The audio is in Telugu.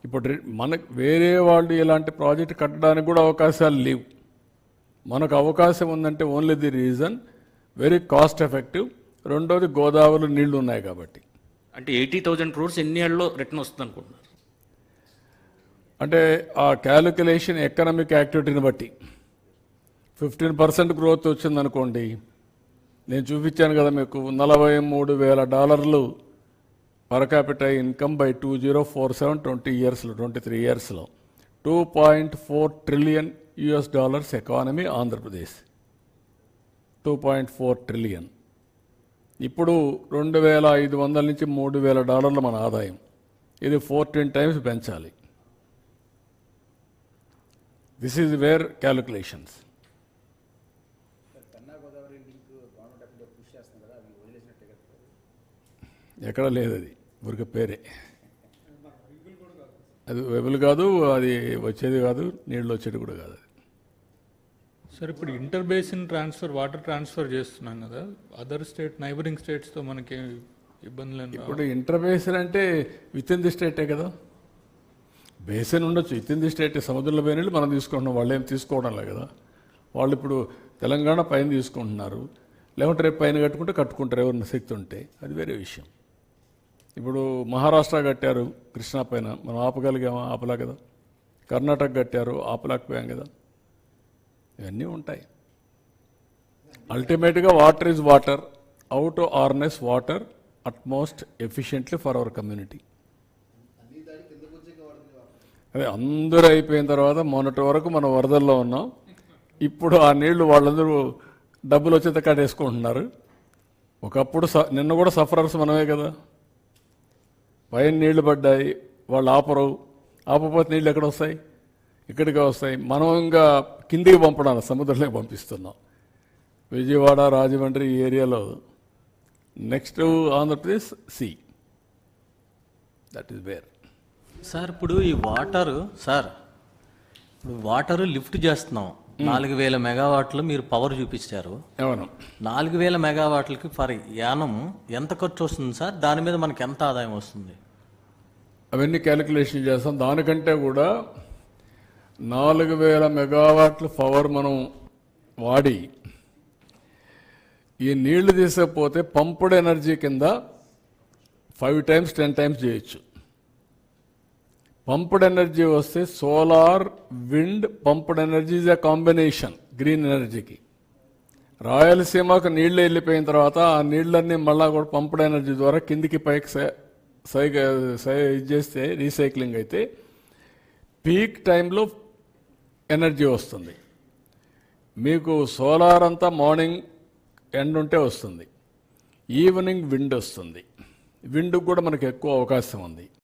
ఇప్పుడు మనకు వేరే వాళ్ళు ఇలాంటి ప్రాజెక్ట్ కట్టడానికి కూడా అవకాశాలు లేవు. మనకు అవకాశం ఉందంటే only the reason very cost effective, రెండోది గోదావరిలో నీళ్లు ఉన్నాయి కాబట్టి. అంటే 80,000 crores ఎన్ని ఏళ్ళలో రిటర్న్ వస్తుంది అనుకుంటున్నారు? అంటే ఆ క్యాలిక్యులేషన్ ఎకనామిక్ యాక్టివిటీని బట్టి 15% గ్రోత్ వచ్చిందనుకోండి, నేను చూపించాను కదా మీకు, $43,000 పర్ క్యాపిటల్ ఇన్కమ్ బై 2047 23 ఇయర్స్లో $2.4 trillion ఎకానమీ ఆంధ్రప్రదేశ్. 2.4 trillion. ఇప్పుడు 2,500 నుంచి $3,000 మన ఆదాయం. ఇది 14 times పెంచాలి. This is where calculations. ఎక్కడ లేదు, అది ఊరికి పేరే, అది వెబుల్ కాదు, అది వచ్చేది కాదు, నీళ్ళు వచ్చేది కూడా కాదు. సార్ ఇప్పుడు inter basin transfer, water transfer చేస్తున్నాం కదా, అదర్ స్టేట్ నైబరింగ్ స్టేట్స్తో మనకి ఇబ్బందులు. ఇప్పుడు ఇంటర్ బేసిన్ అంటే విత్ ఇన్ ది స్టేటే కదా, బేసిన్ ఉండొచ్చు, విత్ ఇన్ ది స్టేట్. సముద్రంలో పోయిన మనం తీసుకుంటున్నాం, వాళ్ళు ఏం తీసుకోవడంలే కదా. వాళ్ళు ఇప్పుడు తెలంగాణ పైన తీసుకుంటున్నారు, లేకుంటే రేపు పైన కట్టుకుంటారు ఎవరిన శక్తి ఉంటే, అది వేరే విషయం. ఇప్పుడు మహారాష్ట్ర కట్టారు కృష్ణా పైన, మనం ఆపగలిగామా? ఆపలా కదా. కర్ణాటక కట్టారు, ఆపలేకపోయాం కదా. ఇవన్నీ ఉంటాయి. అల్టిమేట్గా water is water, how to harness water utmost efficiently for our community. అదే అందరూ అయిపోయిన తర్వాత మొన్నటి వరకు మనం వరదల్లో ఉన్నాం, ఇప్పుడు ఆ నీళ్లు వాళ్ళందరూ డబ్బులు వచ్చేంత కట్టేసుకుంటున్నారు. ఒకప్పుడు నిన్న కూడా సఫరర్స్ మనమే కదా. పైన నీళ్లు పడ్డాయి, వాళ్ళు ఆపపోతే నీళ్ళు ఎక్కడ వస్తాయి? ఇక్కడికి వస్తాయి. మనం ఇంకా కిందికి పంపడానికి సముద్రంలోకి పంపిస్తున్నాం. విజయవాడ, రాజమండ్రి ఈ ఏరియాలో. Next Andhra Pradesh see, that is where. Sir ఇప్పుడు ఈ వాటరు లిఫ్ట్ చేస్తున్నాం. 4,000 మెగావాట్లు మీరు పవర్ చూపించారు. అవును. 4,000 మెగావాట్లకి ఫర్ యానం ఎంత ఖర్చు వస్తుంది సార్? దాని మీద మనకి ఎంత ఆదాయం వస్తుంది? అవన్నీ క్యాలిక్యులేషన్ చేస్తాం. దానికంటే కూడా 4,000 మెగావాట్ల పవర్ మనం వాడి ఈ నీళ్లు తీసుకపోతే పంపుడ్ ఎనర్జీ కింద 5 times 10 times చేయొచ్చు. పంప్డ్ ఎనర్జీ వస్తే solar, wind, pumped energy is a combination green ఎనర్జీకి. రాయలసీమకు నీళ్లు వెళ్ళిపోయిన తర్వాత ఆ నీళ్ళన్నీ మళ్ళా కూడా పంప్డ్ ఎనర్జీ ద్వారా కిందికి పైకి ఇది చేస్తే రీసైక్లింగ్ అయితే పీక్ టైంలో ఎనర్జీ వస్తుంది. మీకు సోలార్ అంతా మార్నింగ్ ఎండ్ ఉంటే వస్తుంది, ఈవినింగ్ విండ్ వస్తుంది. విండ్కి కూడా మనకు ఎక్కువ అవకాశం ఉంది.